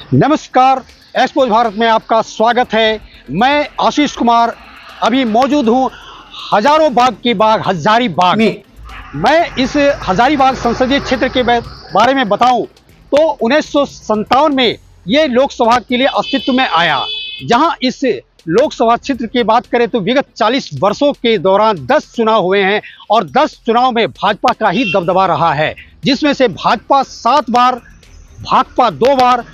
नमस्कार, एक्सपोज भारत में आपका स्वागत है। मैं आशीष कुमार अभी मौजूद हूँ हजारीबाग में। मैं इस हजारीबाग संसदीय क्षेत्र के बारे में बताऊं तो 1957 में ये लोकसभा के लिए अस्तित्व में आया। जहां इस लोकसभा क्षेत्र की बात करें तो विगत 40 वर्षों के दौरान 10 चुनाव हुए हैं और 10 चुनाव में भाजपा का ही दबदबा रहा है, जिसमें से भाजपा 7 बार, भाकपा 2 बार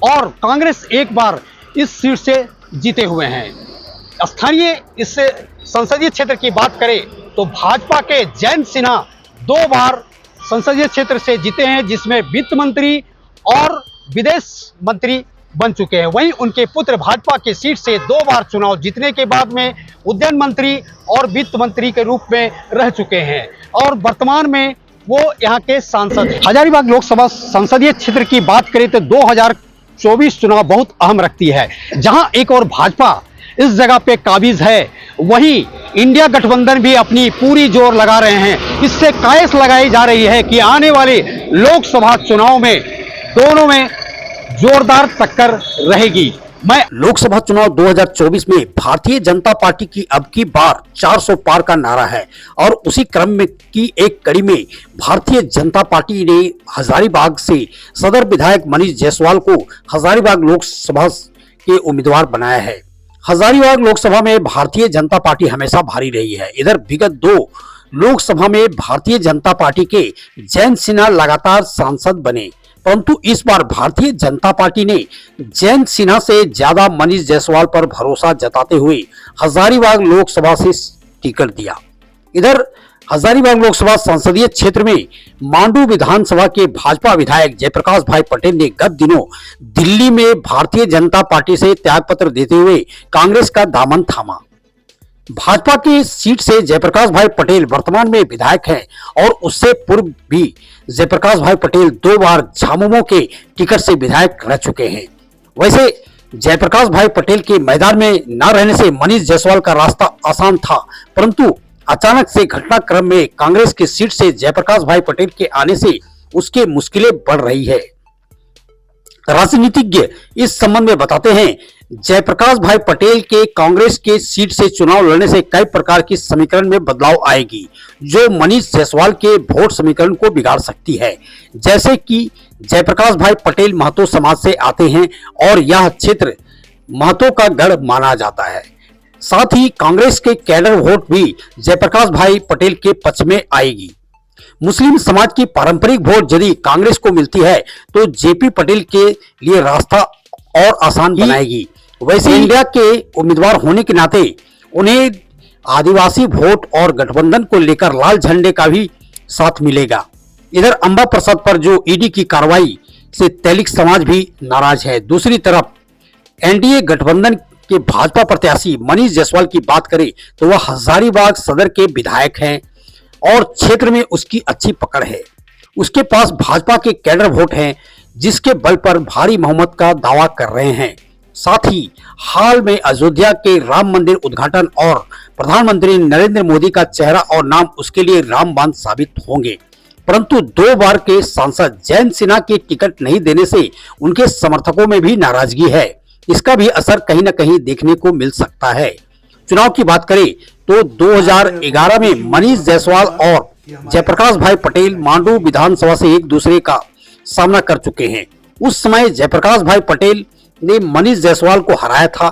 और कांग्रेस 1 बार इस सीट से जीते हुए हैं। स्थानीय इस संसदीय क्षेत्र की बात करें तो भाजपा के जयंत सिन्हा 2 बार संसदीय क्षेत्र से जीते हैं, जिसमें वित्त मंत्री और विदेश मंत्री बन चुके हैं। वहीं उनके पुत्र भाजपा की सीट से 2 बार चुनाव जीतने के बाद में उद्यान मंत्री और वित्त मंत्री के रूप में रह चुके हैं और वर्तमान में वो यहाँ के सांसद हैं। हजारीबाग लोकसभा संसदीय क्षेत्र की बात करें तो 2024 चुनाव बहुत अहम रखती है। जहां एक और भाजपा इस जगह पे काबिज है, वहीं इंडिया गठबंधन भी अपनी पूरी जोर लगा रहे हैं। इससे कायस लगाई जा रही है कि आने वाले लोकसभा चुनाव में दोनों में जोरदार टक्कर रहेगी। मैं लोकसभा चुनाव 2024 में भारतीय जनता पार्टी की अब की बार 400 पार का नारा है और उसी क्रम में की एक कड़ी में भारतीय जनता पार्टी ने हजारीबाग से सदर विधायक मनीष जायसवाल को हजारीबाग लोकसभा के उम्मीदवार बनाया है। हजारीबाग लोकसभा में भारतीय जनता पार्टी हमेशा भारी रही है। इधर विगत 2 लोकसभा में भारतीय जनता पार्टी के जयंत सिन्हा लगातार सांसद बने, परंतु इस बार भारतीय जनता पार्टी ने जयंत सिन्हा से ज्यादा मनीष जायसवाल पर भरोसा जताते हुए हजारीबाग लोकसभा से टिकट दिया। इधर हजारीबाग लोकसभा संसदीय क्षेत्र में मांडू विधानसभा के भाजपा विधायक जयप्रकाश भाई पटेल ने गत दिनों दिल्ली में भारतीय जनता पार्टी से त्यागपत्र देते हुए कांग्रेस का दामन थामा। भाजपा की सीट से जयप्रकाश भाई पटेल वर्तमान में विधायक हैं और उससे पूर्व भी जयप्रकाश भाई पटेल 2 बार झामुमो के टिकट से विधायक रह चुके हैं। वैसे जयप्रकाश भाई पटेल के मैदान में न रहने से मनीष जायसवाल का रास्ता आसान था, परंतु अचानक से घटनाक्रम में कांग्रेस की सीट से जयप्रकाश भाई पटेल के आने से उसके मुश्किलें बढ़ रही है। राजनीतिज्ञ इस संबंध में बताते हैं, जयप्रकाश भाई पटेल के कांग्रेस के सीट से चुनाव लड़ने से कई प्रकार की समीकरण में बदलाव आएगी, जो मनीष जायसवाल के वोट समीकरण को बिगाड़ सकती है। जैसे कि जयप्रकाश भाई पटेल महतो समाज से आते हैं और यह क्षेत्र महतो का गढ़ माना जाता है। साथ ही कांग्रेस के कैडर वोट भी जयप्रकाश भाई पटेल के पक्ष में आएगी। मुस्लिम समाज की पारंपरिक वोट यदि कांग्रेस को मिलती है तो जेपी पटेल के लिए रास्ता और आसान बनाएगी। वैसे इंडिया के उम्मीदवार होने के नाते उन्हें आदिवासी वोट और गठबंधन को लेकर लाल झंडे का भी साथ मिलेगा। इधर अंबा प्रसाद पर जो ईडी की कार्रवाई से तेलिक समाज भी नाराज है। दूसरी तरफ एनडीए गठबंधन के भाजपा प्रत्याशी मनीष जायसवाल की बात करें तो वह हजारीबाग सदर के विधायक हैं और क्षेत्र में उसकी अच्छी पकड़ है। उसके पास भाजपा के कैडर वोट हैं, जिसके बल पर भारी बहुमत का दावा कर रहे हैं। साथ ही हाल में अयोध्या के राम मंदिर उद्घाटन और प्रधानमंत्री नरेंद्र मोदी का चेहरा और नाम उसके लिए रामबाण साबित होंगे, परंतु 2 बार के सांसद जयंत सिन्हा के टिकट नहीं देने से उनके समर्थकों में भी नाराजगी है। इसका भी असर कहीं न कहीं देखने को मिल सकता है। चुनाव की बात करें तो 2011 में मनीष जायसवाल और जयप्रकाश भाई पटेल मांडू विधानसभा से एक दूसरे का सामना कर चुके हैं। उस समय जयप्रकाश भाई पटेल ने मनीष जायसवाल को हराया था।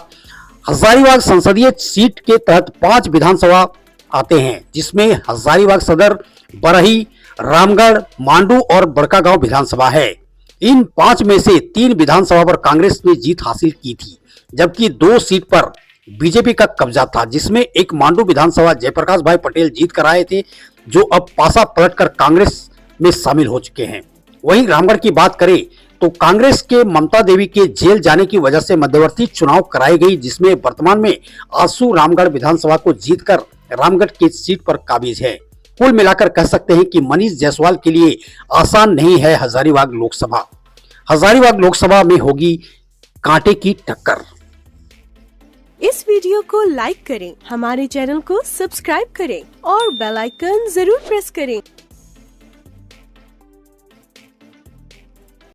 हजारीबाग संसदीय सीट के तहत 5 विधानसभा आते हैं, जिसमें हजारीबाग सदर, बरही, रामगढ़, मांडू और बड़कागांव विधानसभा है। इन 5 में से 3 विधानसभा पर कांग्रेस ने जीत हासिल की थी, जबकि 2 सीट पर बीजेपी का कब्जा था, जिसमें एक मांडू विधानसभा जयप्रकाश भाई पटेल जीत कर आए थे, जो अब पासा पलटकर कांग्रेस में शामिल हो चुके हैं। वहीं रामगढ़ की बात करें तो कांग्रेस के ममता देवी के जेल जाने की वजह से मध्यवर्ती चुनाव कराई गई, जिसमें वर्तमान में आसू रामगढ़ विधानसभा को जीतकर रामगढ़ की सीट पर काबिज है। कुल मिलाकर कह सकते हैं कि मनीष जायसवाल के लिए आसान नहीं है हजारीबाग लोकसभा। हजारीबाग लोकसभा में होगी कांटे की टक्कर। इस वीडियो को लाइक करें, हमारे चैनल को सब्सक्राइब करें और बेल आइकन जरूर प्रेस करें।